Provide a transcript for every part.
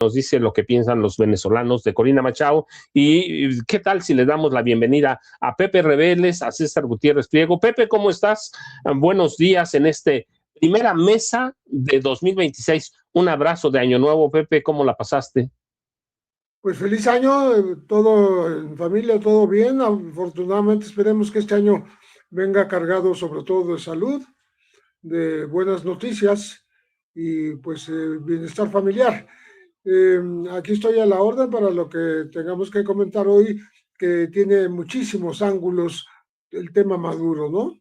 nos dice lo que piensan los venezolanos de Corina Machado. Y qué tal si le damos la bienvenida a Pepe Rebeles, a César Gutiérrez Priego. Pepe, ¿cómo estás? Buenos días en este primera mesa de 2026. Un abrazo de Año Nuevo, Pepe, ¿cómo la pasaste? Pues feliz año, todo en familia, todo bien. Afortunadamente esperemos que este año venga cargado sobre todo de salud, de buenas noticias y pues bienestar familiar. Aquí estoy a la orden para lo que tengamos que comentar hoy, que tiene muchísimos ángulos el tema Maduro, ¿no?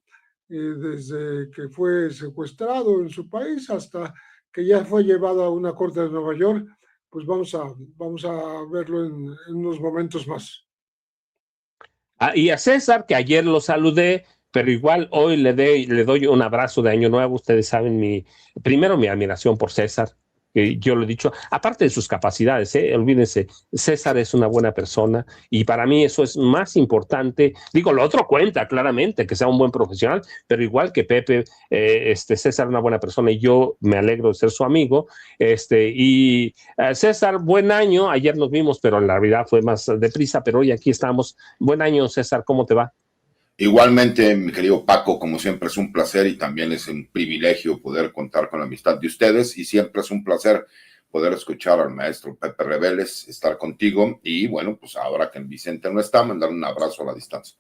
Desde que fue secuestrado en su país hasta que ya fue llevado a una corte de Nueva York, pues vamos a verlo en unos momentos más. Y a César, que ayer lo saludé, pero igual hoy le doy un abrazo de Año Nuevo. Ustedes saben primero mi admiración por César, que yo lo he dicho, aparte de sus capacidades, olvídense, César es una buena persona y para mí eso es más importante. Digo, lo otro cuenta claramente, que sea un buen profesional, pero igual que Pepe, César es una buena persona y yo me alegro de ser su amigo. César, buen año. Ayer nos vimos, pero en la realidad fue más deprisa, pero hoy aquí estamos. Buen año, César, ¿cómo te va? Igualmente, mi querido Paco, como siempre es un placer y también es un privilegio poder contar con la amistad de ustedes y siempre es un placer poder escuchar al maestro Pepe Rebeles, estar contigo y bueno, pues ahora que Vicente no está, mandar un abrazo a la distancia.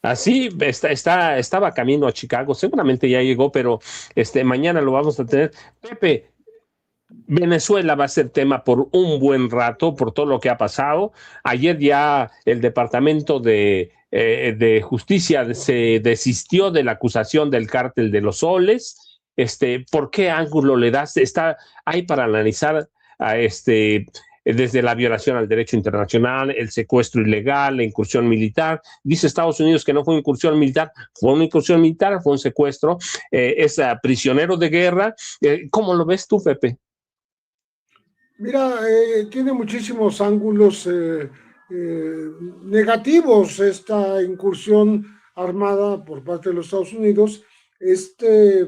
Así estaba camino a Chicago, seguramente ya llegó, pero mañana lo vamos a tener. Pepe, Venezuela va a ser tema por un buen rato, por todo lo que ha pasado. Ayer ya el Departamento de Justicia se desistió de la acusación del cártel de los soles. ¿Por qué ángulo le das? Hay para analizar a desde la violación al derecho internacional, el secuestro ilegal, la incursión militar. Dice Estados Unidos que no fue una incursión militar, fue una incursión militar, fue un secuestro. Es prisionero de guerra. ¿Cómo lo ves tú, Pepe? Mira, tiene muchísimos ángulos negativos esta incursión armada por parte de los Estados Unidos, este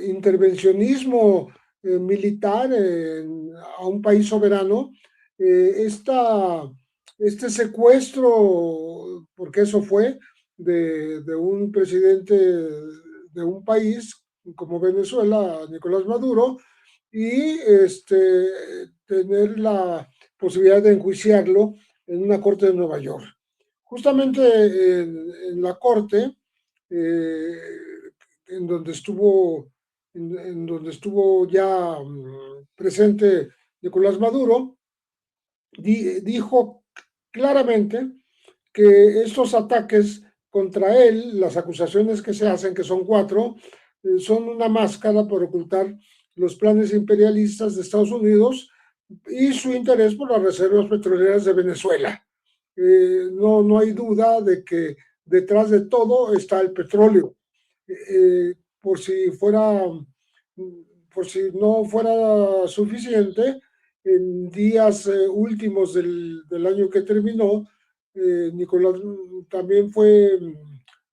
intervencionismo militar a un país soberano, este secuestro, porque eso fue, de un presidente de un país como Venezuela, Nicolás Maduro, y tener la posibilidad de enjuiciarlo en una corte de Nueva York. Justamente en la corte, eh, en donde estuvo en donde estuvo ya presente Nicolás Maduro, dijo claramente que estos ataques contra él, las acusaciones que se hacen, que son 4, son una máscara por ocultar los planes imperialistas de Estados Unidos y su interés por las reservas petroleras de Venezuela. No hay duda de que detrás de todo está el petróleo. Por si fuera, por si no fuera suficiente, en días últimos del año que terminó, Nicolás también fue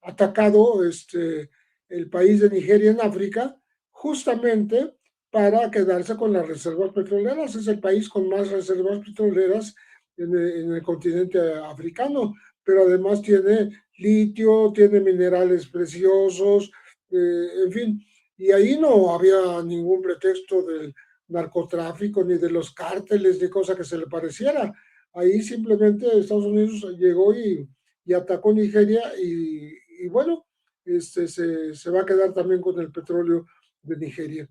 atacado el país de Nigeria en África, justamente para quedarse con las reservas petroleras. Es el país con más reservas petroleras en el continente africano, pero además tiene litio, tiene minerales preciosos, en fin, y ahí no había ningún pretexto del narcotráfico, ni de los cárteles, ni cosa que se le pareciera. Ahí simplemente Estados Unidos llegó y atacó Nigeria y bueno, se va a quedar también con el petróleo de Nigeria.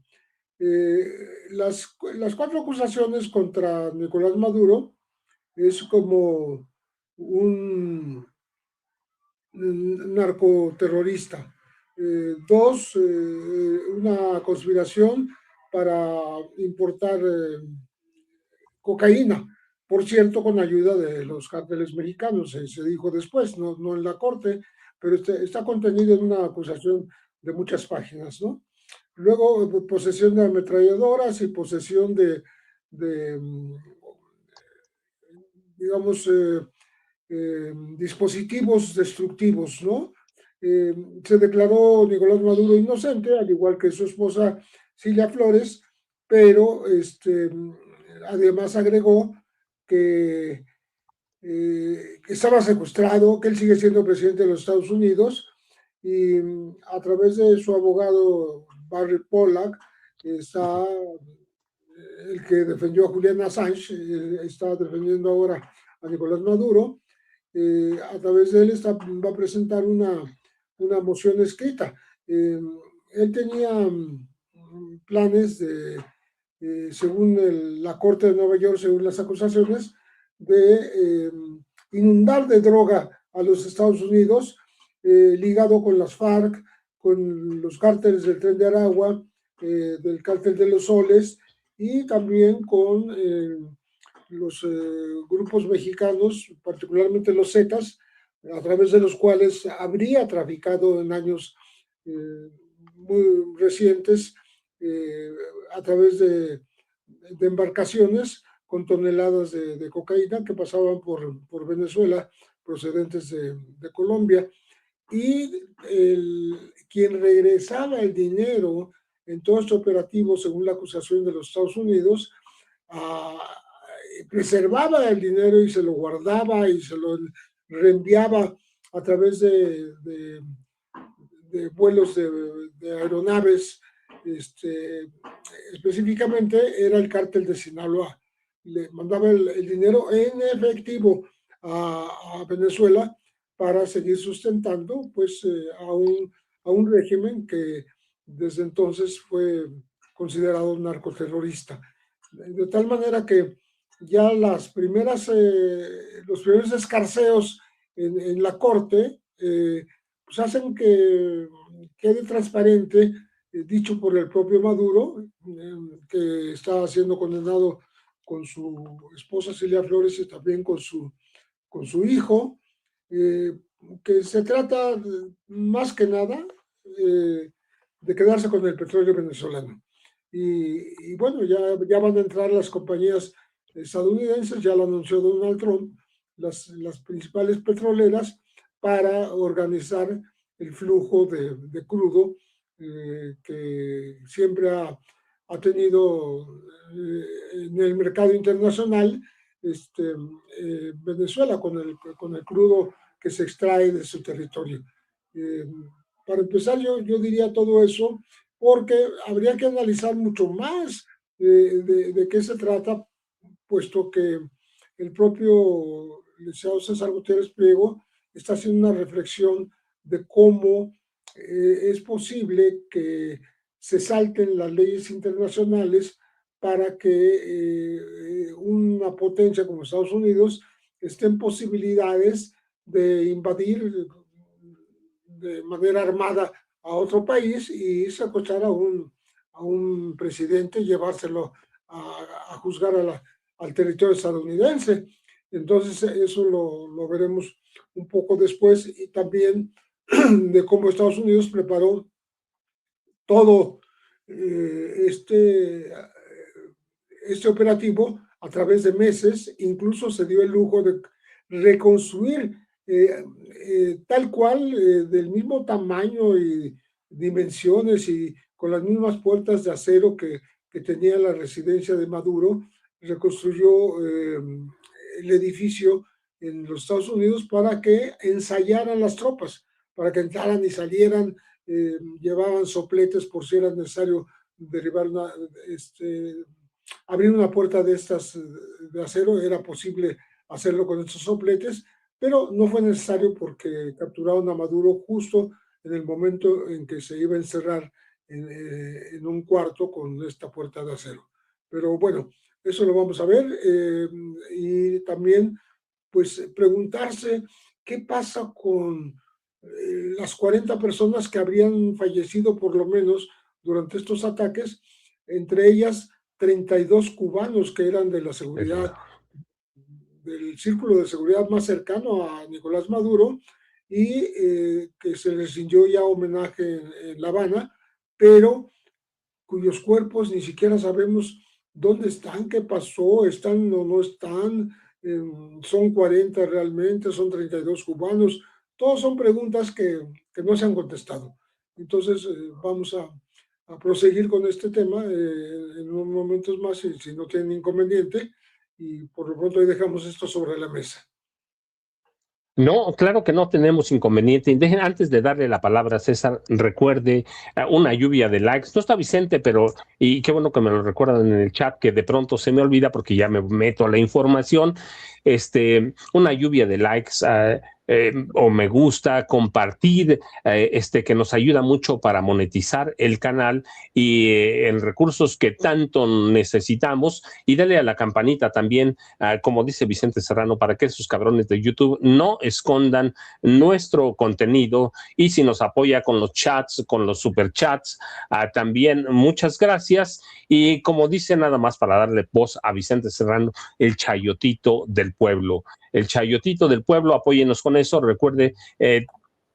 Las 4 acusaciones contra Nicolás Maduro es como un narcoterrorista. 2, una conspiración para importar cocaína, por cierto, con ayuda de los cárteles mexicanos, se dijo después, no en la corte, pero está contenido en una acusación de muchas páginas, ¿no? Luego, posesión de ametralladoras y posesión de digamos, dispositivos destructivos, ¿no? Se declaró Nicolás Maduro inocente, al igual que su esposa Cilia Flores, pero además agregó que estaba secuestrado, que él sigue siendo presidente de los Estados Unidos, y a través de su abogado Barry Pollack está el que defendió a Julian Assange, está defendiendo ahora a Nicolás Maduro. A través de él va a presentar una moción escrita. Él tenía planes de, según la Corte de Nueva York, según las acusaciones, de inundar de droga a los Estados Unidos, ligado con las FARC, con los cárteles del Tren de Aragua, del cártel de los Soles, y también con los grupos mexicanos, particularmente los Zetas, a través de los cuales habría traficado en años muy recientes a través de embarcaciones con toneladas de cocaína que pasaban por Venezuela, procedentes de Colombia. Y quien regresaba el dinero en todo este operativo, según la acusación de los Estados Unidos, preservaba el dinero y se lo guardaba y se lo reenviaba a través de vuelos de aeronaves. Específicamente era el cártel de Sinaloa. Le mandaba el dinero en efectivo a Venezuela para seguir sustentando pues a un régimen que desde entonces fue considerado un narcoterrorista. De tal manera que ya los primeros escarceos en la corte pues hacen que quede transparente, dicho por el propio Maduro, que está siendo condenado con su esposa Celia Flores y también con su hijo, que se trata más que nada de quedarse con el petróleo venezolano. Y bueno, ya van a entrar las compañías estadounidenses, ya lo anunció Donald Trump, las principales petroleras, para organizar el flujo de crudo que siempre ha tenido en el mercado internacional Venezuela con el crudo que se extrae de su territorio. Para empezar, yo diría todo eso porque habría que analizar mucho más de qué se trata, puesto que el propio licenciado César Gutiérrez Priego está haciendo una reflexión de cómo es posible que se salten las leyes internacionales para que una potencia como Estados Unidos esté en posibilidades de invadir de manera armada a otro país y secuestrar a un presidente y llevárselo a juzgar al territorio estadounidense. Entonces eso lo veremos un poco después, y también de cómo Estados Unidos preparó todo este operativo a través de meses. Incluso se dio el lujo de reconstruir tal cual, del mismo tamaño y dimensiones y con las mismas puertas de acero que tenía la residencia de Maduro. Reconstruyó el edificio en los Estados Unidos para que ensayaran las tropas, para que entraran y salieran, llevaban sopletes por si era necesario derribar abrir una puerta de estas de acero. Era posible hacerlo con estos sopletes, pero no fue necesario porque capturaron a Maduro justo en el momento en que se iba a encerrar en un cuarto con esta puerta de acero. Pero bueno, eso lo vamos a ver, y también pues preguntarse qué pasa con las 40 personas que habrían fallecido por lo menos durante estos ataques, entre ellas 32 cubanos que eran de la seguridad, del círculo de seguridad más cercano a Nicolás Maduro, y que se les rindió ya homenaje en La Habana, pero cuyos cuerpos ni siquiera sabemos dónde están, qué pasó, están o no están, son 40 realmente, son 32 cubanos. Todas son preguntas que no se han contestado. Entonces vamos a proseguir con este tema en unos momentos más, si no tienen inconveniente, y por lo pronto ahí dejamos esto sobre la mesa. No, claro que no tenemos inconveniente. Dejen, antes de darle la palabra a César, recuerde una lluvia de likes. No está Vicente, pero, y qué bueno que me lo recuerdan en el chat, que de pronto se me olvida porque ya me meto a la información. Una lluvia de likes o me gusta, compartir, que nos ayuda mucho para monetizar el canal y en recursos que tanto necesitamos. Y dale a la campanita también, como dice Vicente Serrano, para que esos cabrones de YouTube no escondan nuestro contenido. Y si nos apoya con los chats, con los superchats, también muchas gracias. Y como dice, nada más para darle voz a Vicente Serrano, el chayotito del pueblo. El chayotito del pueblo, apóyenos con eso. Recuerde,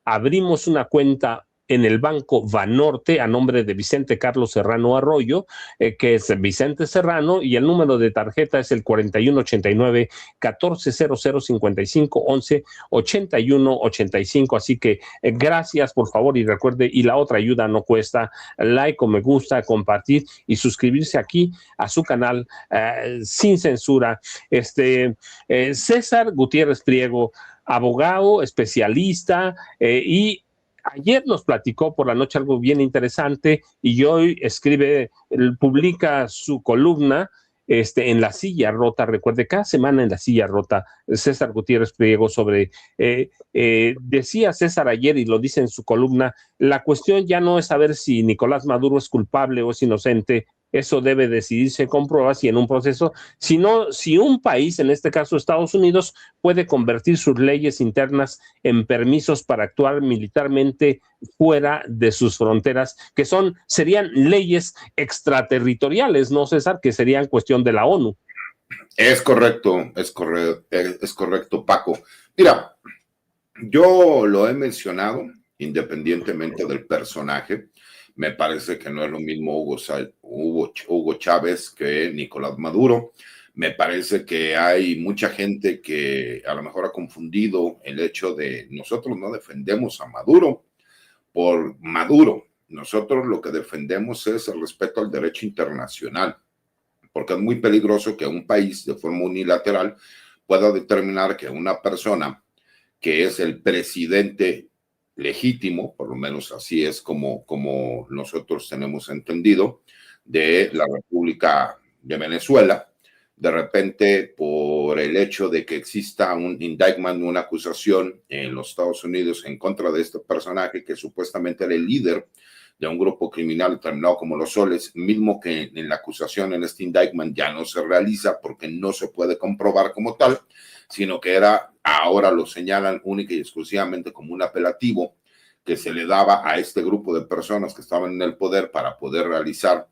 abrimos una cuenta en el Banco Banorte a nombre de Vicente Carlos Serrano Arroyo, que es Vicente Serrano, y el número de tarjeta es el 4189-1400-5511-8185. Así que gracias, por favor, y recuerde, y la otra ayuda no cuesta, like o me gusta, compartir y suscribirse aquí a su canal sin censura. César Gutiérrez Priego, abogado, especialista, y ayer nos platicó por la noche algo bien interesante y hoy publica su columna en La Silla Rota. Recuerde, cada semana en La Silla Rota, César Gutiérrez Priego decía César ayer y lo dice en su columna, la cuestión ya no es saber si Nicolás Maduro es culpable o es inocente. Eso debe decidirse con pruebas y en un proceso, sino si un país, en este caso Estados Unidos, puede convertir sus leyes internas en permisos para actuar militarmente fuera de sus fronteras, que serían leyes extraterritoriales, ¿no, César? Que serían cuestión de la ONU. Es correcto, Paco. Mira, yo lo he mencionado, independientemente del personaje. Me parece que no es lo mismo Hugo Chávez que Nicolás Maduro. Me parece que hay mucha gente que a lo mejor ha confundido el hecho de nosotros no defendemos a Maduro por Maduro. Nosotros lo que defendemos es el respeto al derecho internacional, porque es muy peligroso que un país de forma unilateral pueda determinar que una persona que es el presidente legítimo, por lo menos así es como nosotros tenemos entendido, de la República de Venezuela, de repente por el hecho de que exista un indictment, una acusación en los Estados Unidos en contra de este personaje que supuestamente era el líder de un grupo criminal determinado como los Soles, mismo que en la acusación en este indictment ya no se realiza porque no se puede comprobar como tal, sino que ahora lo señalan única y exclusivamente como un apelativo que se le daba a este grupo de personas que estaban en el poder para poder realizar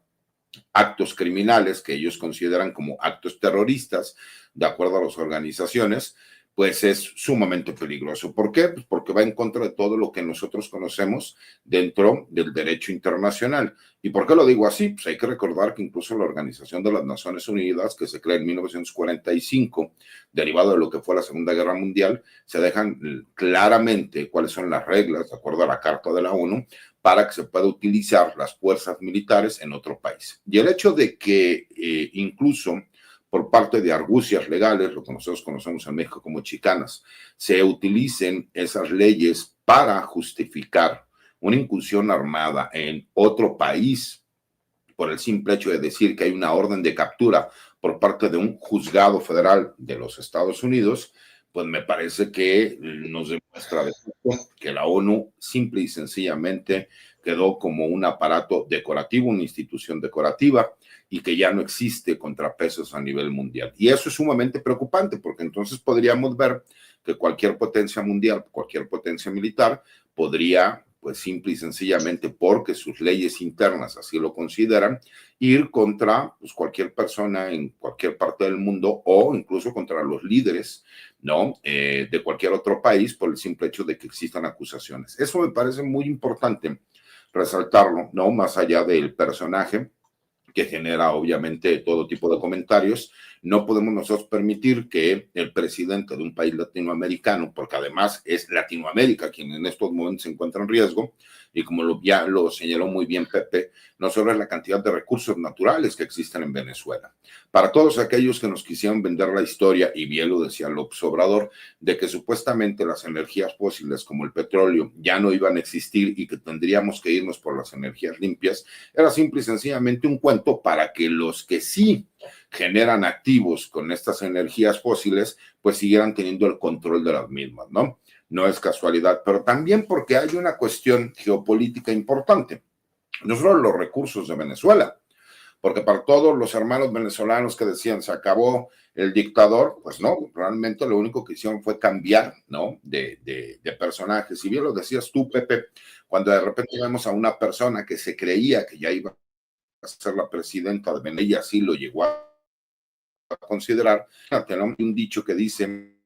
actos criminales que ellos consideran como actos terroristas, de acuerdo a las organizaciones, pues es sumamente peligroso. ¿Por qué? Pues porque va en contra de todo lo que nosotros conocemos dentro del derecho internacional. ¿Y por qué lo digo así? Pues hay que recordar que incluso la Organización de las Naciones Unidas, que se crea en 1945, derivado de lo que fue la Segunda Guerra Mundial, se dejan claramente cuáles son las reglas, de acuerdo a la Carta de la ONU, para que se pueda utilizar las fuerzas militares en otro país. Y el hecho de que incluso por parte de argucias legales, lo que nosotros conocemos en México como chicanas, se utilicen esas leyes para justificar una incursión armada en otro país por el simple hecho de decir que hay una orden de captura por parte de un juzgado federal de los Estados Unidos, pues me parece que nos demuestra que la ONU simple y sencillamente quedó como un aparato decorativo, una institución decorativa, y que ya no existe contrapesos a nivel mundial. Y eso es sumamente preocupante, porque entonces podríamos ver que cualquier potencia mundial, cualquier potencia militar, podría, pues simple y sencillamente, porque sus leyes internas así lo consideran, ir contra pues, cualquier persona en cualquier parte del mundo o incluso contra los líderes, ¿no? De cualquier otro país por el simple hecho de que existan acusaciones. Eso me parece muy importante resaltarlo, ¿no? Más allá del personaje que genera obviamente todo tipo de comentarios, No podemos nosotros permitir que el presidente de un país latinoamericano, porque además es Latinoamérica quien en estos momentos se encuentra en riesgo, y como ya lo señaló muy bien Pepe, no solo es la cantidad de recursos naturales que existen en Venezuela. Para todos aquellos que nos quisieran vender la historia, y bien lo decía López Obrador, de que supuestamente las energías fósiles como el petróleo ya no iban a existir y que tendríamos que irnos por las energías limpias, era simple y sencillamente un cuento para que los que sí generan activos con estas energías fósiles, pues siguieran teniendo el control de las mismas, ¿no? No es casualidad, pero también porque hay una cuestión geopolítica importante, no solo los recursos de Venezuela, porque para todos los hermanos venezolanos que decían se acabó el dictador, pues no, realmente lo único que hicieron fue cambiar, ¿no? De personajes. Y bien lo decías tú, Pepe, cuando de repente vemos a una persona que se creía que ya iba a ser la presidenta de Venezuela, y así lo llegó a considerar, tenemos un dicho que dice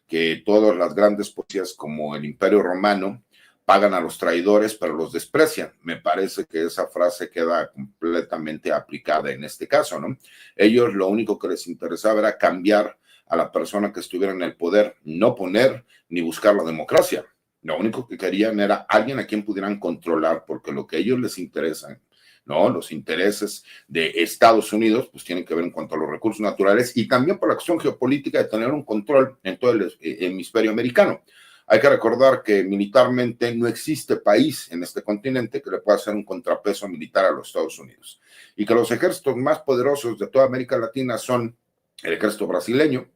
que todas las grandes potencias como el Imperio Romano pagan a los traidores, pero los desprecian. Me parece que esa frase queda completamente aplicada en este caso, ¿no? Ellos lo único que les interesaba era cambiar a la persona que estuviera en el poder, no poner ni buscar la democracia. Lo único que querían era alguien a quien pudieran controlar, porque lo que a ellos les interesa, ¿no? Los intereses de Estados Unidos, pues tienen que ver en cuanto a los recursos naturales y también por la cuestión geopolítica de tener un control en todo el hemisferio americano. Hay que recordar que militarmente no existe país en este continente que le pueda hacer un contrapeso militar a los Estados Unidos y que los ejércitos más poderosos de toda América Latina son el ejército brasileño,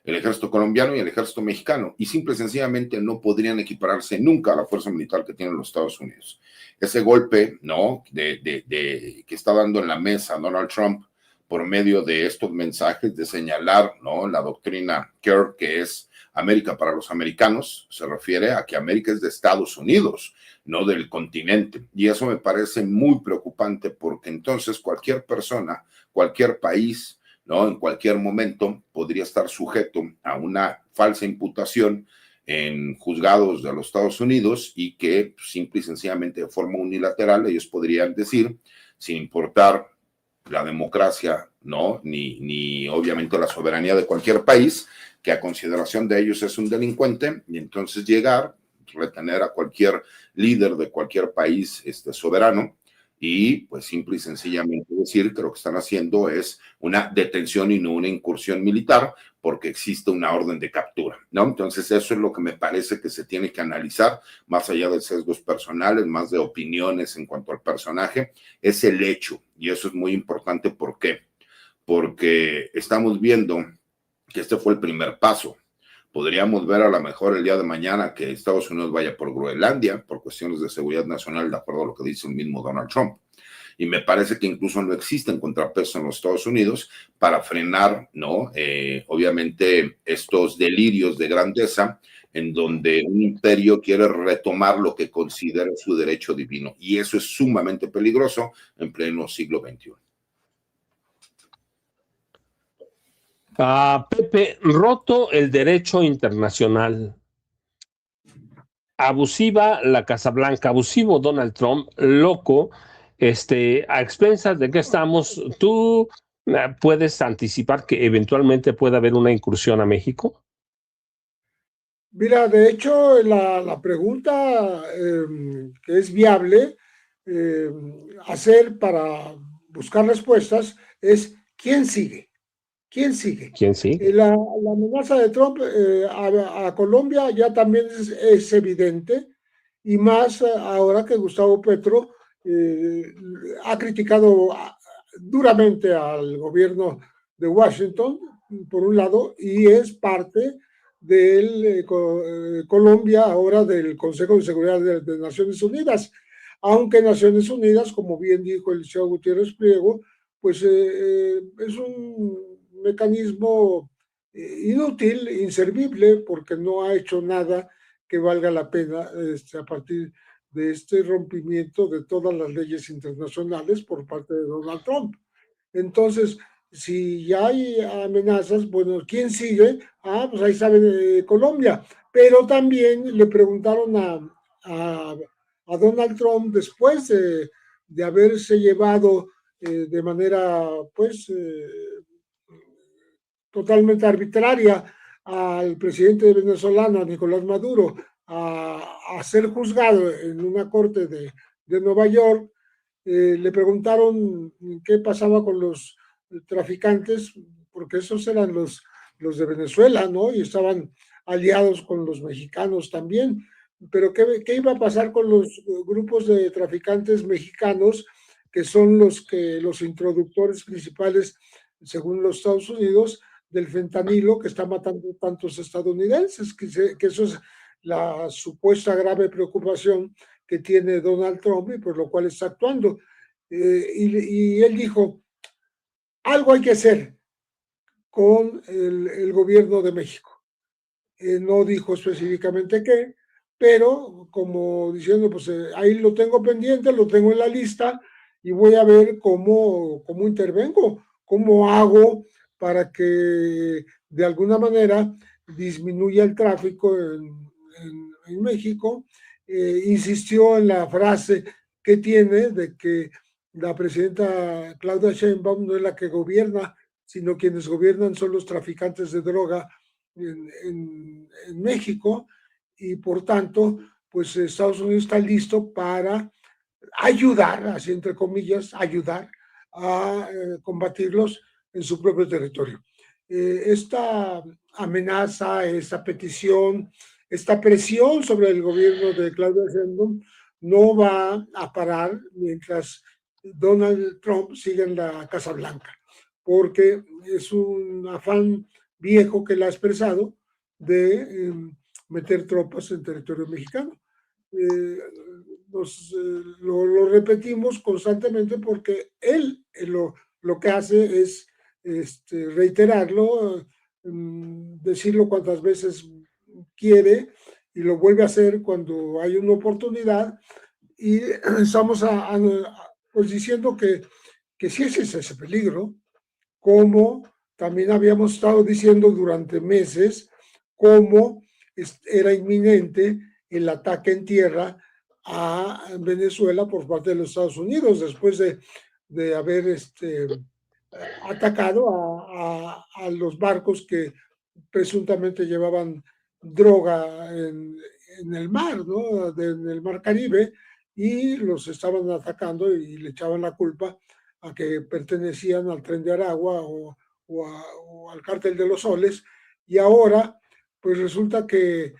el ejército colombiano y el ejército mexicano, y simple y sencillamente no podrían equipararse nunca a la fuerza militar que tienen los Estados Unidos. Ese golpe, ¿no?, que está dando en la mesa Donald Trump por medio de estos mensajes de señalar, ¿no?, la doctrina Kerr, que es América para los americanos, se refiere a que América es de Estados Unidos, no del continente, y eso me parece muy preocupante porque entonces cualquier persona, cualquier país, ¿no?, en cualquier momento podría estar sujeto a una falsa imputación en juzgados de los Estados Unidos y que simple y sencillamente de forma unilateral ellos podrían decir, sin importar la democracia, ¿no?, ni obviamente la soberanía de cualquier país, que a consideración de ellos es un delincuente, y entonces llegar, retener a cualquier líder de cualquier país soberano, y pues simple y sencillamente decir que lo que están haciendo es una detención y no una incursión militar porque existe una orden de captura, ¿no? Entonces eso es lo que me parece que se tiene que analizar, más allá de sesgos personales, más de opiniones en cuanto al personaje, es el hecho, y eso es muy importante. ¿Por qué? Porque estamos viendo que este fue el primer paso. Podríamos ver a lo mejor el día de mañana que Estados Unidos vaya por Groenlandia por cuestiones de seguridad nacional, de acuerdo a lo que dice el mismo Donald Trump. Y me parece que incluso no existen contrapesos en los Estados Unidos para frenar, ¿no?, obviamente estos delirios de grandeza en donde un imperio quiere retomar lo que considera su derecho divino. Y eso es sumamente peligroso en pleno siglo XXI. Pepe, roto el derecho internacional. Abusiva la Casa Blanca, abusivo Donald Trump, loco, a expensas de que estamos. ¿Tú puedes anticipar que eventualmente pueda haber una incursión a México? Mira, de hecho, la pregunta que es viable hacer para buscar respuestas es ¿quién sigue? ¿Quién sigue? ¿Quién sigue? La amenaza de Trump a Colombia ya también es evidente, y más ahora que Gustavo Petro ha criticado duramente al gobierno de Washington, por un lado, y es parte de Colombia ahora del Consejo de Seguridad de Naciones Unidas, aunque Naciones Unidas, como bien dijo el Liceo Gutiérrez Priego, pues es un mecanismo inútil, inservible, porque no ha hecho nada que valga la pena a partir de este rompimiento de todas las leyes internacionales por parte de Donald Trump. Entonces, si ya hay amenazas, bueno, ¿quién sigue? Pues ahí saben, Colombia. Pero también le preguntaron a Donald Trump después de haberse llevado de manera, pues, totalmente arbitraria al presidente venezolano, a Nicolás Maduro, a ser juzgado en una corte de Nueva York. Le preguntaron qué pasaba con los traficantes, porque esos eran los de Venezuela, ¿no? Y estaban aliados con los mexicanos también. Pero ¿qué iba a pasar con los grupos de traficantes mexicanos, que son los introductores principales, según los Estados Unidos, del fentanilo que está matando tantos estadounidenses? Que eso es la supuesta grave preocupación que tiene Donald Trump y por lo cual está actuando. Y él dijo, algo hay que hacer con el gobierno de México. No dijo específicamente qué, pero como diciendo, pues ahí lo tengo pendiente, lo tengo en la lista y voy a ver cómo intervengo, cómo hago para que de alguna manera disminuya el tráfico en México. Insistió en la frase que tiene de que la presidenta Claudia Sheinbaum no es la que gobierna, sino quienes gobiernan son los traficantes de droga en México, y por tanto, pues Estados Unidos está listo para ayudar, así entre comillas, ayudar a combatirlos en su propio territorio. Esta amenaza, esta petición, esta presión sobre el gobierno de Claudia Sheinbaum no va a parar mientras Donald Trump siga en la Casa Blanca, porque es un afán viejo que él ha expresado de meter tropas en territorio mexicano. Lo repetimos constantemente porque él lo que hace es reiterarlo, decirlo cuantas veces quiere, y lo vuelve a hacer cuando hay una oportunidad, y estamos pues diciendo que sí es ese peligro, como también habíamos estado diciendo durante meses, cómo era inminente el ataque en tierra a Venezuela por parte de los Estados Unidos, después de haber atacado a los barcos que presuntamente llevaban droga en el mar, ¿no? En el mar Caribe, y los estaban atacando y le echaban la culpa a que pertenecían al Tren de Aragua o al Cártel de los Soles. Y ahora, pues resulta que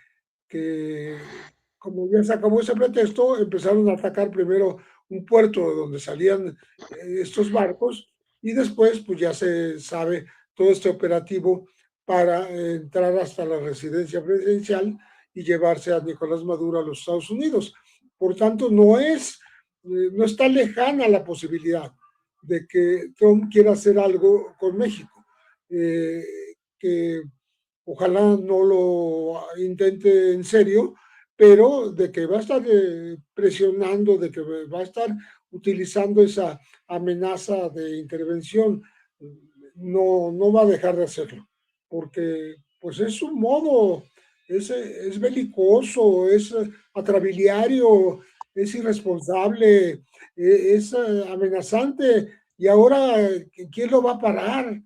como ya se acabó ese pretexto, empezaron a atacar primero un puerto de donde salían estos barcos, y después pues ya se sabe todo este operativo para entrar hasta la residencia presidencial y llevarse a Nicolás Maduro a los Estados Unidos. Por tanto, no está lejana la posibilidad de que Trump quiera hacer algo con México, que ojalá no lo intente en serio, pero de que va a estar presionando, de que va a estar utilizando esa amenaza de intervención, no va a dejar de hacerlo, porque pues es un modo, es belicoso, es atrabiliario, es irresponsable, es amenazante, y ahora, ¿quién lo va a parar?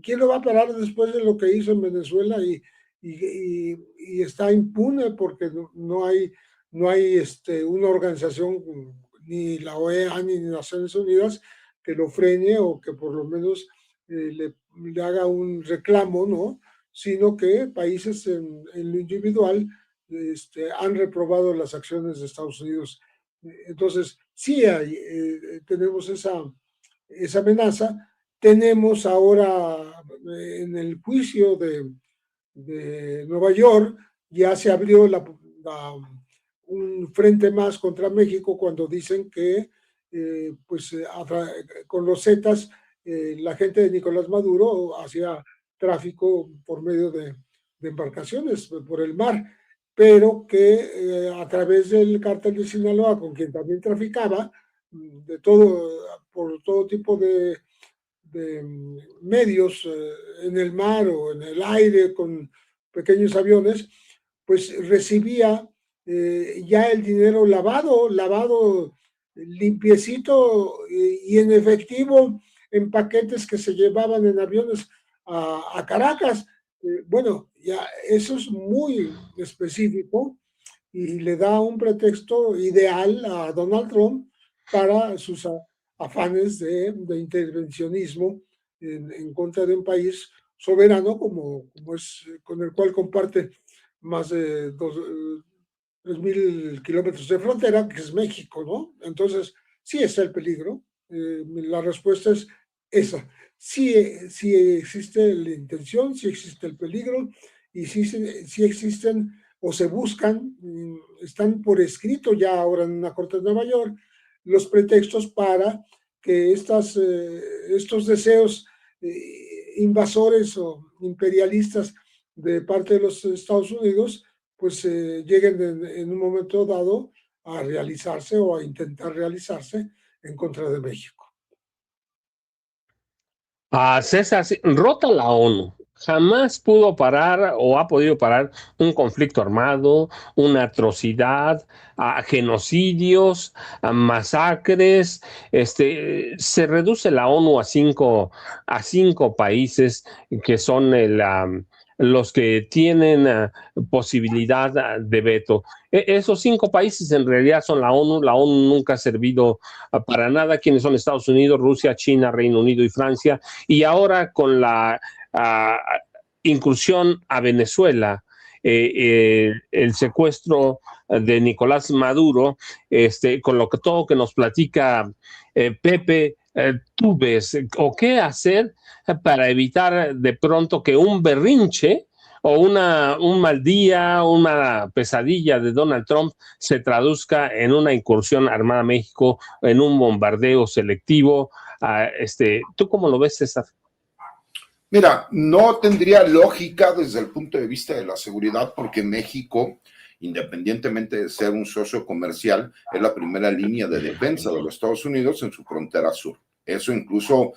¿Quién lo va a parar después de lo que hizo en Venezuela y está impune porque no hay una organización, ni la OEA ni Naciones Unidas, que lo frene o que por lo menos le haga un reclamo, ¿no? Sino que países en lo individual han reprobado las acciones de Estados Unidos. Entonces, sí tenemos esa amenaza. Tenemos ahora en el juicio de Nueva York, ya se abrió un frente más contra México cuando dicen que con los Zetas la gente de Nicolás Maduro hacía tráfico por medio de embarcaciones por el mar, pero que a través del cártel de Sinaloa, con quien también traficaba, por todo tipo de medios en el mar o en el aire con pequeños aviones, pues recibía ya el dinero lavado limpiecito y en efectivo en paquetes que se llevaban en aviones a Caracas. Bueno, ya eso es muy específico y le da un pretexto ideal a Donald Trump para sus afanes de intervencionismo en contra de un país soberano como es, con el cual comparte más de 3.000 kilómetros de frontera, que es México, ¿no? Entonces, sí está el peligro. La respuesta es esa. Sí, sí existe la intención, sí existe el peligro y sí existen o se buscan, están por escrito ya ahora en una corte de Nueva York, los pretextos para que estos deseos invasores o imperialistas de parte de los Estados Unidos pues lleguen en un momento dado a realizarse o a intentar realizarse en contra de México. César, sí, rota la ONU. Jamás pudo parar o ha podido parar un conflicto armado, una atrocidad, a genocidios, a masacres. Se reduce la ONU a cinco países que son los que tienen posibilidad de veto. Esos cinco países en realidad son la ONU. La ONU nunca ha servido para nada. ¿Quiénes son? Estados Unidos, Rusia, China, Reino Unido y Francia. Y ahora con la incursión a Venezuela, el secuestro de Nicolás Maduro, con lo que todo que nos platica Pepe, tú ves o qué hacer para evitar de pronto que un berrinche o un mal día, una pesadilla de Donald Trump se traduzca en una incursión armada a México, en un bombardeo selectivo. ¿Tú cómo lo ves, César? Mira, no tendría lógica desde el punto de vista de la seguridad, porque México, independientemente de ser un socio comercial, es la primera línea de defensa de los Estados Unidos en su frontera sur. Eso incluso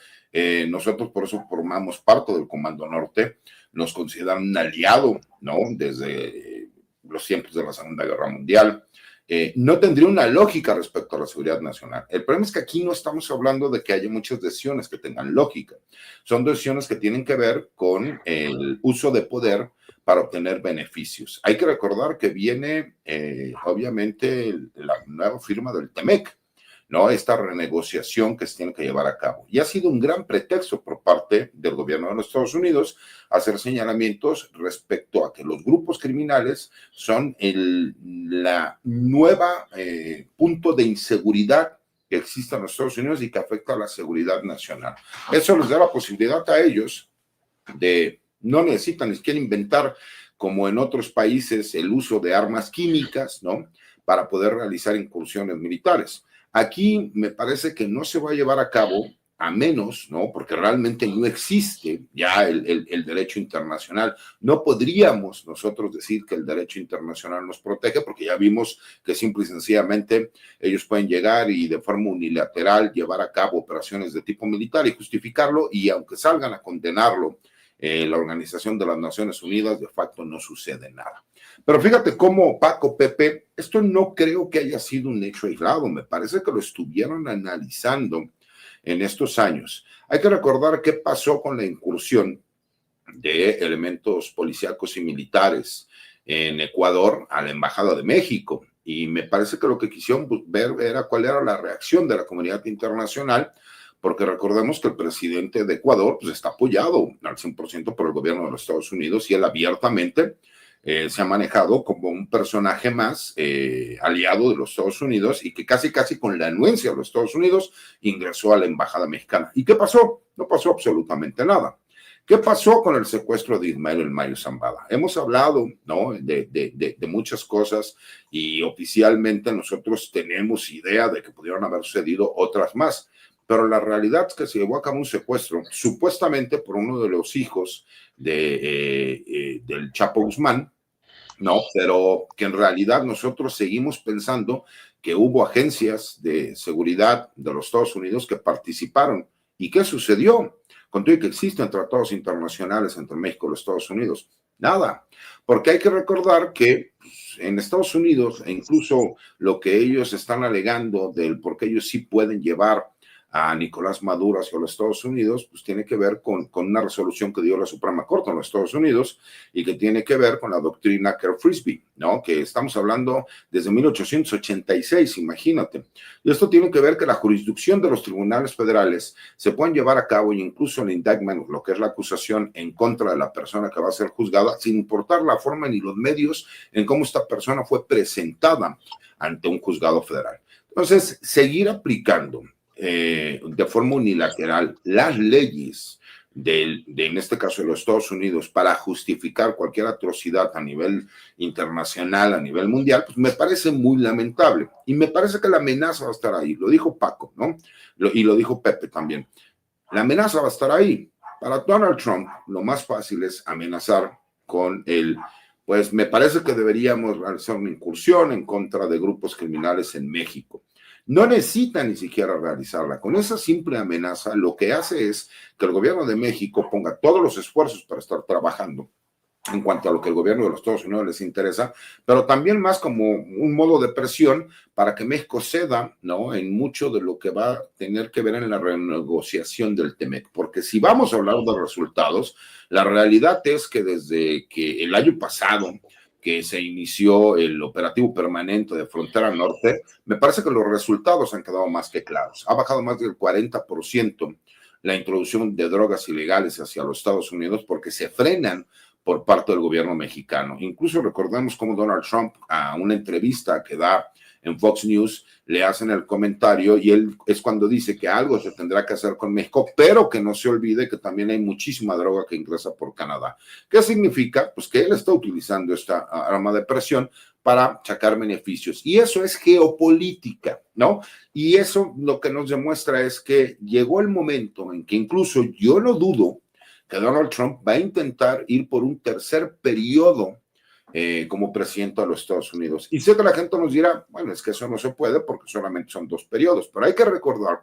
nosotros por eso formamos parte del Comando Norte, nos consideran un aliado, ¿no? Desde los tiempos de la Segunda Guerra Mundial. No tendría una lógica respecto a la seguridad nacional. El problema es que aquí no estamos hablando de que haya muchas decisiones que tengan lógica. Son decisiones que tienen que ver con el uso de poder para obtener beneficios. Hay que recordar que viene, obviamente, la nueva firma del TEMEC, ¿no? Esta renegociación que se tiene que llevar a cabo. Y ha sido un gran pretexto por parte del gobierno de los Estados Unidos hacer señalamientos respecto a que los grupos criminales son la nueva punto de inseguridad que existe en los Estados Unidos y que afecta a la seguridad nacional. Eso les da la posibilidad a ellos de, no necesitan ni siquiera inventar, como en otros países, el uso de armas químicas, ¿no? Para poder realizar incursiones militares. Aquí me parece que no se va a llevar a cabo, a menos, ¿no? Porque realmente no existe ya el derecho internacional. No podríamos nosotros decir que el derecho internacional nos protege, porque ya vimos que simple y sencillamente ellos pueden llegar y de forma unilateral llevar a cabo operaciones de tipo militar y justificarlo, y aunque salgan a condenarlo, la Organización de las Naciones Unidas, de facto no sucede nada. Pero fíjate cómo, Paco, Pepe, esto no creo que haya sido un hecho aislado, me parece que lo estuvieron analizando en estos años. Hay que recordar qué pasó con la incursión de elementos policíacos y militares en Ecuador a la Embajada de México, y me parece que lo que quisieron ver era cuál era la reacción de la comunidad internacional, porque recordemos que el presidente de Ecuador pues, está apoyado al 100% por el gobierno de los Estados Unidos, y él abiertamente se ha manejado como un personaje más aliado de los Estados Unidos, y que casi con la anuencia de los Estados Unidos ingresó a la embajada mexicana. ¿Y qué pasó? No pasó absolutamente nada. ¿Qué pasó con el secuestro de Ismael El Mayo Zambada? Hemos hablado, ¿no? de muchas cosas, y oficialmente nosotros tenemos idea de que pudieron haber sucedido otras más. Pero la realidad es que se llevó a cabo un secuestro, supuestamente por uno de los hijos del Chapo Guzmán, ¿no? Pero que en realidad nosotros seguimos pensando que hubo agencias de seguridad de los Estados Unidos que participaron. ¿Y qué sucedió? Con todo y que existen tratados internacionales entre México y los Estados Unidos, nada. Porque hay que recordar que en Estados Unidos, e incluso lo que ellos están alegando del por qué ellos sí pueden llevar a Nicolás Maduro hacia los Estados Unidos, pues tiene que ver con una resolución que dio la Suprema Corte en los Estados Unidos y que tiene que ver con la doctrina Kerr-Frisbee, ¿no? Que estamos hablando desde 1886, imagínate. Y esto tiene que ver que la jurisdicción de los tribunales federales se pueden llevar a cabo, y incluso el indictment, lo que es la acusación en contra de la persona que va a ser juzgada, sin importar la forma ni los medios en cómo esta persona fue presentada ante un juzgado federal. Entonces, seguir aplicando de forma unilateral las leyes en este caso de los Estados Unidos para justificar cualquier atrocidad a nivel internacional, a nivel mundial, pues me parece muy lamentable. Y me parece que la amenaza va a estar ahí. Lo dijo Paco, ¿no? Y lo dijo Pepe también. La amenaza va a estar ahí. Para Donald Trump, lo más fácil es amenazar con pues me parece que deberíamos realizar una incursión en contra de grupos criminales en México. No necesita ni siquiera realizarla. Con esa simple amenaza, lo que hace es que el gobierno de México ponga todos los esfuerzos para estar trabajando en cuanto a lo que el gobierno de los Estados Unidos les interesa, pero también más como un modo de presión para que México ceda, ¿no?, en mucho de lo que va a tener que ver en la renegociación del TEMEC, porque si vamos a hablar de resultados, la realidad es que desde que el año pasado que se inició el operativo permanente de Frontera Norte, me parece que los resultados han quedado más que claros. Ha bajado más del 40% la introducción de drogas ilegales hacia los Estados Unidos porque se frenan por parte del gobierno mexicano. Incluso recordemos cómo Donald Trump, a una entrevista que da en Fox News, le hacen el comentario y él es cuando dice que algo se tendrá que hacer con México, pero que no se olvide que también hay muchísima droga que ingresa por Canadá. ¿Qué significa? Pues que él está utilizando esta arma de presión para sacar beneficios. Y eso es geopolítica, ¿no? Y eso lo que nos demuestra es que llegó el momento en que incluso yo no dudo que Donald Trump va a intentar ir por un tercer periodo como presidente de los Estados Unidos. Y sé que la gente nos dirá, bueno, es que eso no se puede porque solamente son 2 periodos, pero hay que recordar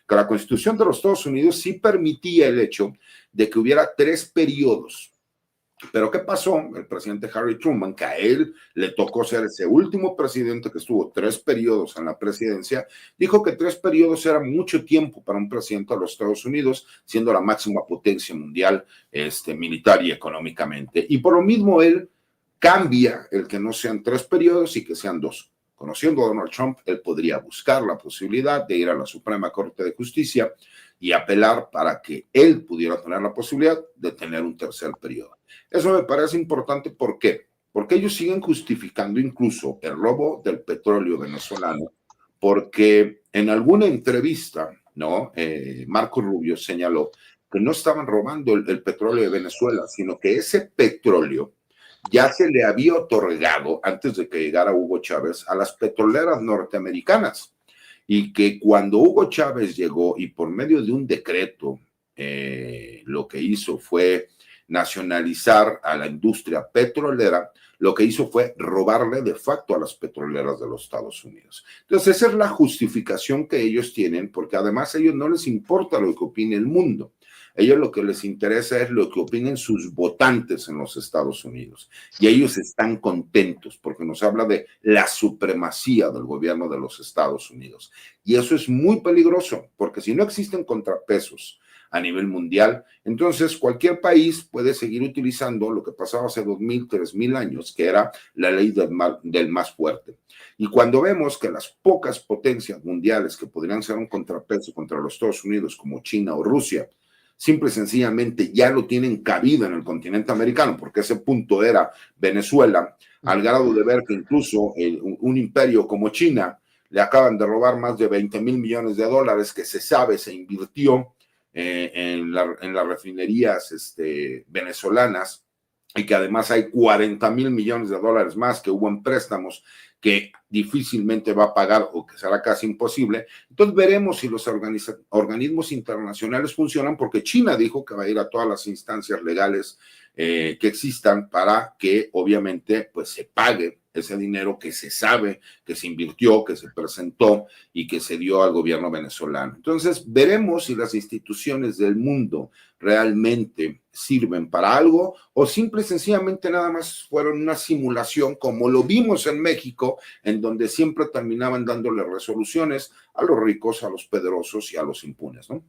que la Constitución de los Estados Unidos sí permitía el hecho de que hubiera 3 periodos. Pero ¿qué pasó? El presidente Harry Truman, que a él le tocó ser ese último presidente que estuvo 3 periodos en la presidencia, dijo que 3 periodos era mucho tiempo para un presidente de los Estados Unidos, siendo la máxima potencia mundial militar y económicamente. Y por lo mismo él cambia el que no sean 3 periodos y que sean 2. Conociendo a Donald Trump, él podría buscar la posibilidad de ir a la Suprema Corte de Justicia y apelar para que él pudiera tener la posibilidad de tener un tercer periodo. Eso me parece importante. ¿Por qué? Porque ellos siguen justificando incluso el robo del petróleo venezolano, porque en alguna entrevista, ¿no? Marco Rubio señaló que no estaban robando el petróleo de Venezuela, sino que ese petróleo ya se le había otorgado antes de que llegara Hugo Chávez a las petroleras norteamericanas, y que cuando Hugo Chávez llegó y por medio de un decreto lo que hizo fue nacionalizar a la industria petrolera, lo que hizo fue robarle de facto a las petroleras de los Estados Unidos. Entonces esa es la justificación que ellos tienen, porque además a ellos no les importa lo que opine el mundo. A ellos lo que les interesa es lo que opinen sus votantes en los Estados Unidos. Y ellos están contentos porque nos habla de la supremacía del gobierno de los Estados Unidos. Y eso es muy peligroso, porque si no existen contrapesos a nivel mundial, entonces cualquier país puede seguir utilizando lo que pasaba hace 2,000, 3,000 años, que era la ley del más fuerte. Y cuando vemos que las pocas potencias mundiales que podrían ser un contrapeso contra los Estados Unidos, como China o Rusia, simple y sencillamente ya no tienen cabida en el continente americano, porque ese punto era Venezuela, al grado de ver que incluso un imperio como China le acaban de robar más de 20,000 millones de dólares que se sabe se invirtió en las refinerías venezolanas, y que además hay 40,000 millones de dólares más que hubo en préstamos que difícilmente va a pagar o que será casi imposible. Entonces veremos si los organismos internacionales funcionan, porque China dijo que va a ir a todas las instancias legales que existan para que obviamente pues se pague ese dinero que se sabe que se invirtió, que se presentó y que se dio al gobierno venezolano. Entonces, veremos si las instituciones del mundo realmente sirven para algo o simple y sencillamente nada más fueron una simulación, como lo vimos en México, en donde siempre terminaban dándole resoluciones a los ricos, a los poderosos y a los impunes, ¿no?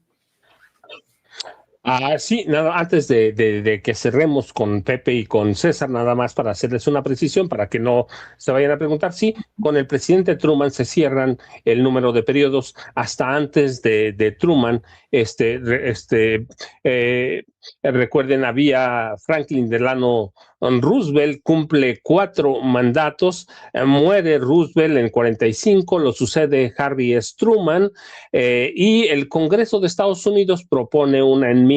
Sí, nada, antes de que cerremos con Pepe y con César, nada más para hacerles una precisión, para que no se vayan a preguntar, sí, con el presidente Truman se cierran el número de periodos hasta antes de Truman. Recuerden, había Franklin Delano Roosevelt, cumple 4 mandatos, muere Roosevelt en 45, lo sucede Harry S. Truman, y el Congreso de Estados Unidos propone una enmienda,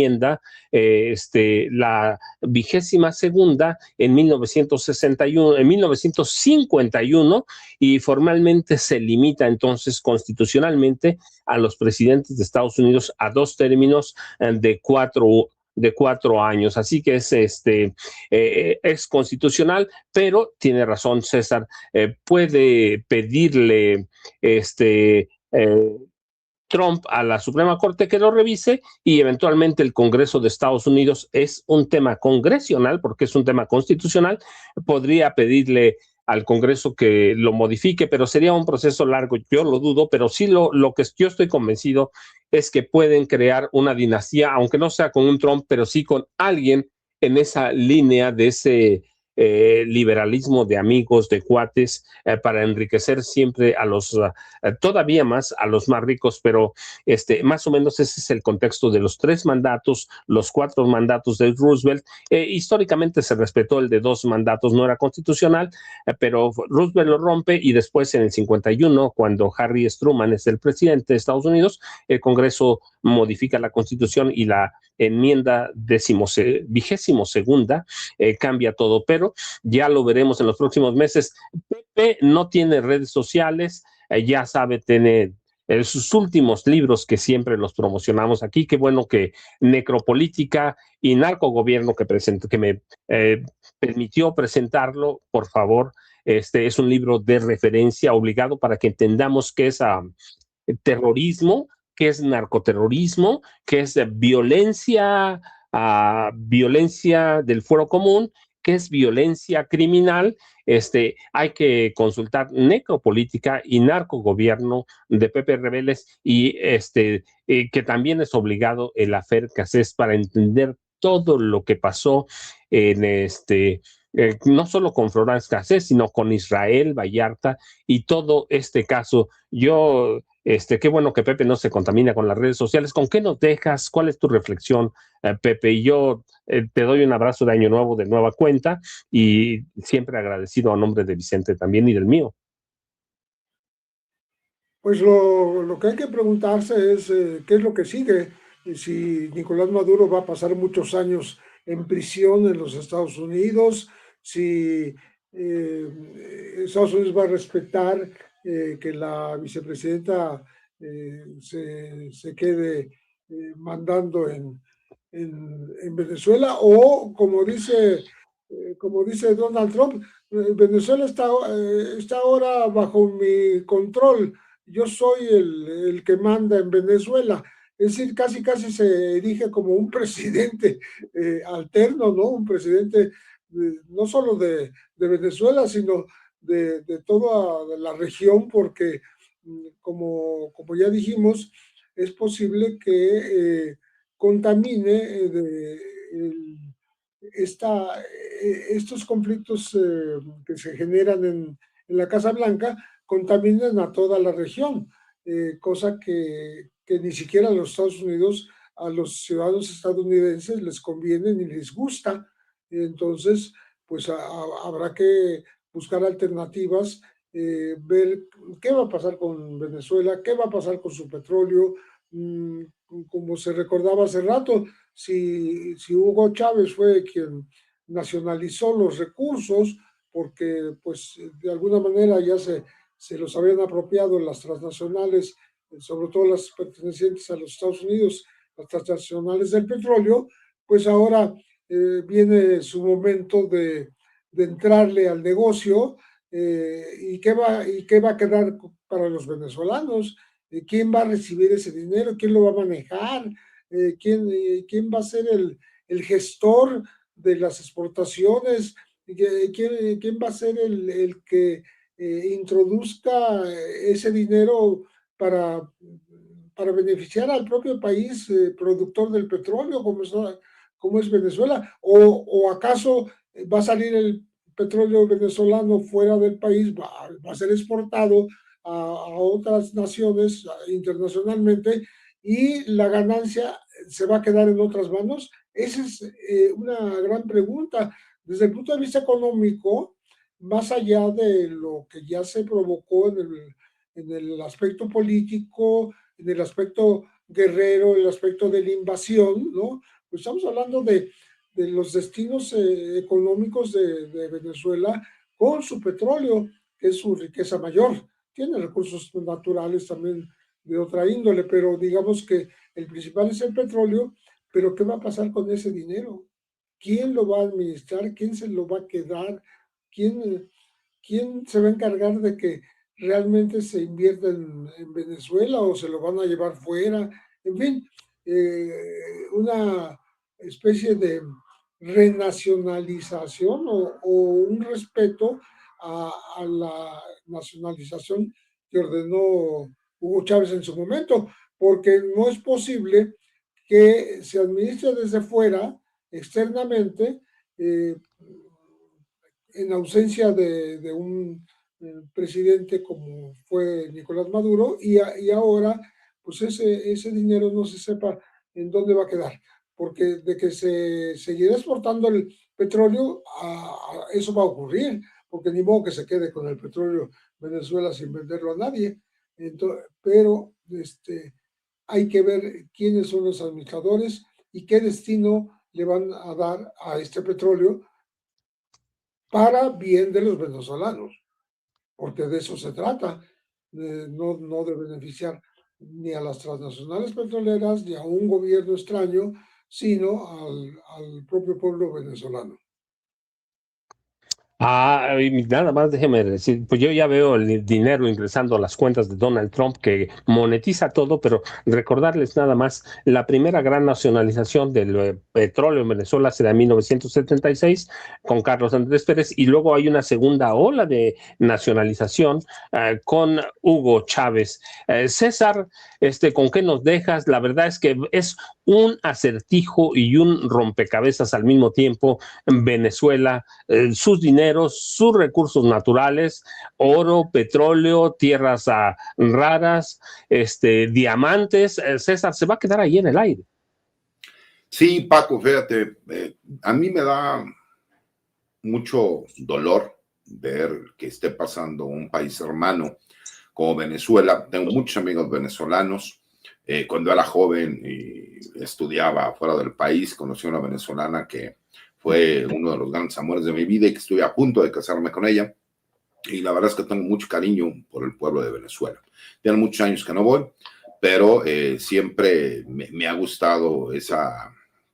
la 22ª en 1951, y formalmente se limita entonces constitucionalmente a los presidentes de Estados Unidos a 2 términos de 4 años. Así que es constitucional, pero tiene razón César, puede pedirle Trump a la Suprema Corte que lo revise, y eventualmente el Congreso de Estados Unidos, es un tema congresional porque es un tema constitucional, podría pedirle al Congreso que lo modifique, pero sería un proceso largo, yo lo dudo, pero sí lo que yo estoy convencido es que pueden crear una dinastía, aunque no sea con un Trump, pero sí con alguien en esa línea de ese liberalismo de amigos, de cuates, para enriquecer siempre a los, todavía más a los más ricos, pero más o menos ese es el contexto de los 3 mandatos, los 4 mandatos de Roosevelt. Históricamente se respetó el de 2 mandatos, no era constitucional, pero Roosevelt lo rompe, y después en el 51, cuando Harry S. Truman es el presidente de Estados Unidos, el Congreso modifica la Constitución y la enmienda 22ª cambia todo, pero ya lo veremos en los próximos meses. Pepe no tiene redes sociales, ya sabe, tiene sus últimos libros que siempre los promocionamos aquí. Qué bueno que Necropolítica y Narcogobierno, que me permitió presentarlo, por favor. Es un libro de referencia obligado para que entendamos qué es terrorismo, qué es narcoterrorismo, qué es violencia del fuero común, qué es violencia criminal. Hay que consultar Necropolítica y Narcogobierno de Pepe Rebeles, y que también es obligado el Affaire Cassés, para entender todo lo que pasó en no solo con Florence Cassés, sino con Israel Vallarta y todo este caso. Qué bueno que Pepe no se contamina con las redes sociales. ¿Con qué nos dejas? ¿Cuál es tu reflexión, Pepe? Y yo te doy un abrazo de Año Nuevo de nueva cuenta, y siempre agradecido a nombre de Vicente también y del mío. Pues lo que hay que preguntarse es qué es lo que sigue, y si Nicolás Maduro va a pasar muchos años en prisión en los Estados Unidos, si Estados Unidos va a respetar que la vicepresidenta se quede mandando en Venezuela, o como dice Donald Trump, Venezuela está ahora bajo mi control, yo soy el que manda en Venezuela. Es decir, casi se erige como un presidente alterno, ¿no? Un presidente no solo de Venezuela, sino de toda la región, porque como ya dijimos, es posible que contamine estos conflictos que se generan en la Casa Blanca, contaminan a toda la región, cosa que ni siquiera a los Estados Unidos, a los ciudadanos estadounidenses les conviene ni les gusta. Entonces, pues habrá que buscar alternativas, ver qué va a pasar con Venezuela, qué va a pasar con su petróleo. Como se recordaba hace rato, si Hugo Chávez fue quien nacionalizó los recursos, porque pues de alguna manera ya se los habían apropiado las transnacionales, sobre todo las pertenecientes a los Estados Unidos, las transnacionales del petróleo, pues ahora viene su momento de entrarle al negocio, ¿Y qué va a quedar para los venezolanos? ¿Quién va a recibir ese dinero? ¿Quién lo va a manejar? ¿Quién va a ser el gestor de las exportaciones? ¿Quién va a ser el que introduzca ese dinero para beneficiar al propio país productor del petróleo, como es Venezuela? ¿O acaso va a salir el petróleo venezolano fuera del país, va a ser exportado a otras naciones internacionalmente y la ganancia se va a quedar en otras manos? Esa es una gran pregunta. Desde el punto de vista económico, más allá de lo que ya se provocó en el aspecto político, en el aspecto guerrero, en el aspecto de la invasión, ¿no? Pues estamos hablando de los destinos económicos de Venezuela con su petróleo, que es su riqueza mayor. Tiene recursos naturales también de otra índole, pero digamos que el principal es el petróleo. Pero ¿qué va a pasar con ese dinero? ¿Quién lo va a administrar? ¿Quién se lo va a quedar? ¿Quién se va a encargar de que realmente se invierta en Venezuela o se lo van a llevar fuera? En fin, una especie de renacionalización o un respeto a la nacionalización que ordenó Hugo Chávez en su momento, porque no es posible que se administre desde fuera, externamente, en ausencia de un presidente como fue Nicolás Maduro, y ahora pues ese dinero no se sepa en dónde va a quedar, porque de que se seguirá exportando el petróleo, eso va a ocurrir, porque ni modo que se quede con el petróleo Venezuela sin venderlo a nadie. Entonces, pero hay que ver quiénes son los administradores y qué destino le van a dar a este petróleo para bien de los venezolanos, porque de eso se trata, no de beneficiar ni a las transnacionales petroleras ni a un gobierno extraño, sino al propio pueblo venezolano. Y nada más déjeme decir, pues yo ya veo el dinero ingresando a las cuentas de Donald Trump, que monetiza todo, pero recordarles nada más, la primera gran nacionalización del petróleo en Venezuela será en 1976 con Carlos Andrés Pérez, y luego hay una segunda ola de nacionalización con Hugo Chávez. César, ¿con qué nos dejas? La verdad es que es un acertijo y un rompecabezas al mismo tiempo en Venezuela, sus dineros, sus recursos naturales, oro, petróleo, tierras raras, diamantes. César, se va a quedar ahí en el aire. Sí, Paco, fíjate, a mí me da mucho dolor ver que esté pasando un país hermano como Venezuela. Tengo muchos amigos venezolanos. Cuando era joven y estudiaba fuera del país, conocí a una venezolana que fue uno de los grandes amores de mi vida y que estuve a punto de casarme con ella. Y la verdad es que tengo mucho cariño por el pueblo de Venezuela. Tiene muchos años que no voy, pero siempre me ha gustado esa,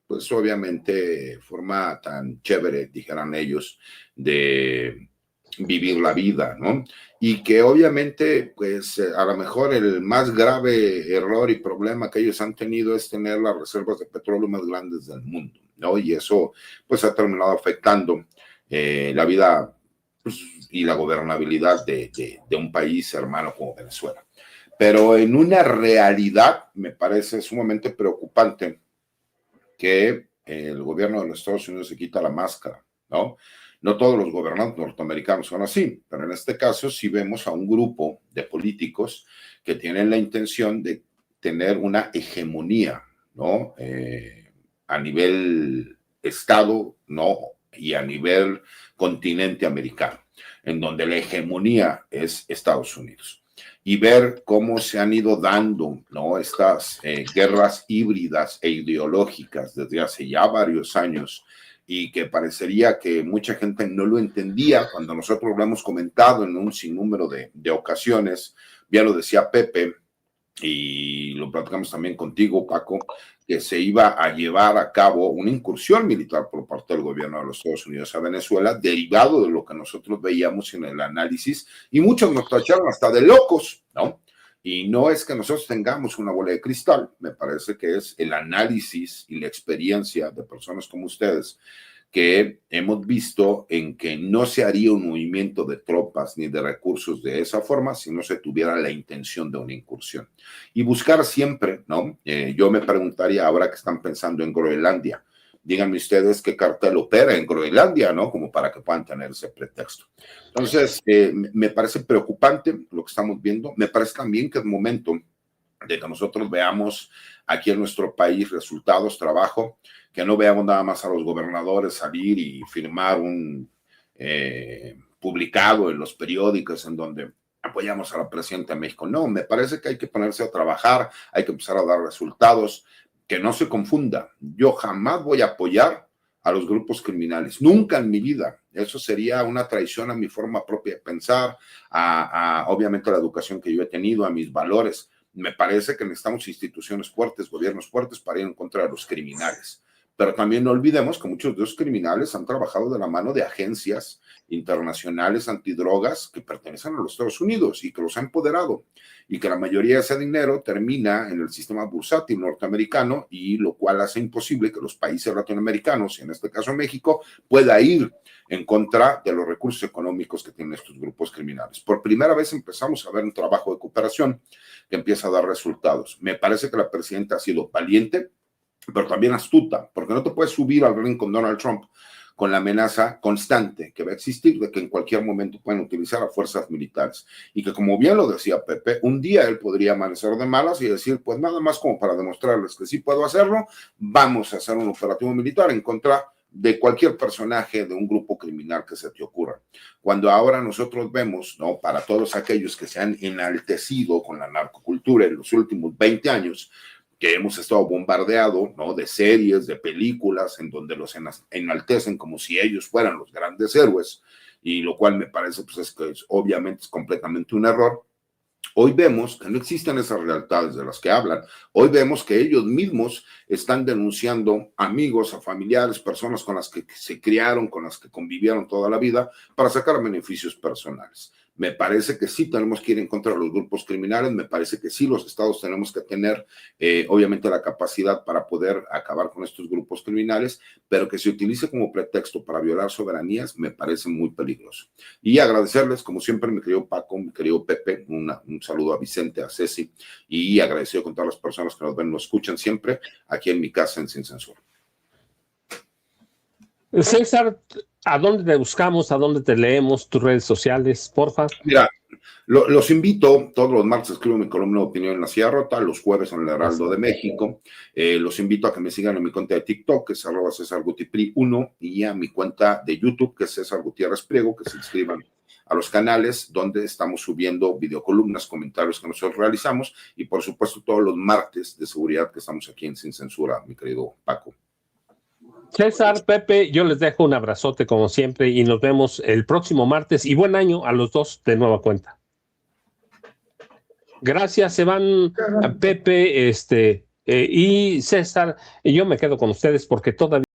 pues obviamente, forma tan chévere, dijeran ellos, de vivir la vida, ¿no? Y que obviamente, pues a lo mejor el más grave error y problema que ellos han tenido es tener las reservas de petróleo más grandes del mundo, ¿no? Y eso, pues ha terminado afectando la vida, pues, y la gobernabilidad de un país hermano como Venezuela. Pero en una realidad me parece sumamente preocupante que el gobierno de los Estados Unidos se quita la máscara, ¿no? No todos los gobernantes norteamericanos son así, pero en este caso sí vemos a un grupo de políticos que tienen la intención de tener una hegemonía, ¿no? A nivel Estado, ¿no? Y a nivel continente americano, en donde la hegemonía es Estados Unidos. Y ver cómo se han ido dando, ¿no? Estas guerras híbridas e ideológicas desde hace ya varios años, y que parecería que mucha gente no lo entendía cuando nosotros lo hemos comentado en un sinnúmero de ocasiones. Ya lo decía Pepe, y lo platicamos también contigo, Paco, que se iba a llevar a cabo una incursión militar por parte del gobierno de los Estados Unidos a Venezuela, derivado de lo que nosotros veíamos en el análisis, y muchos nos tacharon hasta de locos, ¿no? Y no es que nosotros tengamos una bola de cristal, me parece que es el análisis y la experiencia de personas como ustedes que hemos visto en que no se haría un movimiento de tropas ni de recursos de esa forma si no se tuviera la intención de una incursión. Y buscar siempre, ¿no? Yo me preguntaría ahora que están pensando en Groenlandia, díganme ustedes qué cartel opera en Groenlandia, ¿no? Como para que puedan tener ese pretexto. Entonces, me parece preocupante lo que estamos viendo. Me parece también que es momento de que nosotros veamos aquí en nuestro país resultados, trabajo, que no veamos nada más a los gobernadores salir y firmar un publicado en los periódicos en donde apoyamos a la presidenta de México. No, me parece que hay que ponerse a trabajar, hay que empezar a dar resultados, que no se confunda. Yo jamás voy a apoyar a los grupos criminales, nunca en mi vida. Eso sería una traición a mi forma propia de pensar, obviamente a la educación que yo he tenido, a mis valores. Me parece que necesitamos instituciones fuertes, gobiernos fuertes para ir en contra de los criminales. Pero también no olvidemos que muchos de los criminales han trabajado de la mano de agencias internacionales antidrogas que pertenecen a los Estados Unidos y que los han empoderado, y que la mayoría de ese dinero termina en el sistema bursátil norteamericano, y lo cual hace imposible que los países latinoamericanos, y en este caso México, pueda ir en contra de los recursos económicos que tienen estos grupos criminales. Por primera vez empezamos a ver un trabajo de cooperación que empieza a dar resultados. Me parece que la presidenta ha sido valiente, pero también astuta, porque no te puedes subir al ring con Donald Trump con la amenaza constante que va a existir de que en cualquier momento pueden utilizar a fuerzas militares, y que, como bien lo decía Pepe, un día él podría amanecer de malas y decir, pues nada más como para demostrarles que sí puedo hacerlo, vamos a hacer un operativo militar en contra de cualquier personaje de un grupo criminal que se te ocurra. Cuando ahora nosotros vemos, ¿no?, para todos aquellos que se han enaltecido con la narcocultura en los últimos 20 años, que hemos estado bombardeados, ¿no?, de series, de películas, en donde los enaltecen como si ellos fueran los grandes héroes, y lo cual me parece, pues, es que obviamente es completamente un error. Hoy vemos que no existen esas lealtades de las que hablan. Hoy vemos que ellos mismos están denunciando amigos, a familiares, personas con las que se criaron, con las que convivieron toda la vida, para sacar beneficios personales. Me parece que sí tenemos que ir en contra de los grupos criminales, me parece que sí los estados tenemos que tener obviamente la capacidad para poder acabar con estos grupos criminales, pero que se utilice como pretexto para violar soberanías me parece muy peligroso. Y agradecerles, como siempre, mi querido Paco, mi querido Pepe, un saludo a Vicente, a Ceci, y agradecido con todas las personas que nos ven, nos escuchan siempre aquí en mi casa en Sin Censura. César, ¿a dónde te buscamos? ¿A dónde te leemos? ¿Tus redes sociales, porfa? Mira, los invito, todos los martes escribo mi columna de opinión en La Silla Rota, los jueves en el Heraldo de México. Los invito a que me sigan en mi cuenta de TikTok, que es @CésarGutiPri1, y a mi cuenta de YouTube, que es César Gutiérrez Priego, que se inscriban a los canales donde estamos subiendo videocolumnas, comentarios que nosotros realizamos, y por supuesto todos los martes de seguridad que estamos aquí en Sin Censura, mi querido Paco. César, Pepe, yo les dejo un abrazote como siempre y nos vemos el próximo martes, y buen año a los dos de nueva cuenta. Gracias, se van Pepe y César, y yo me quedo con ustedes porque todavía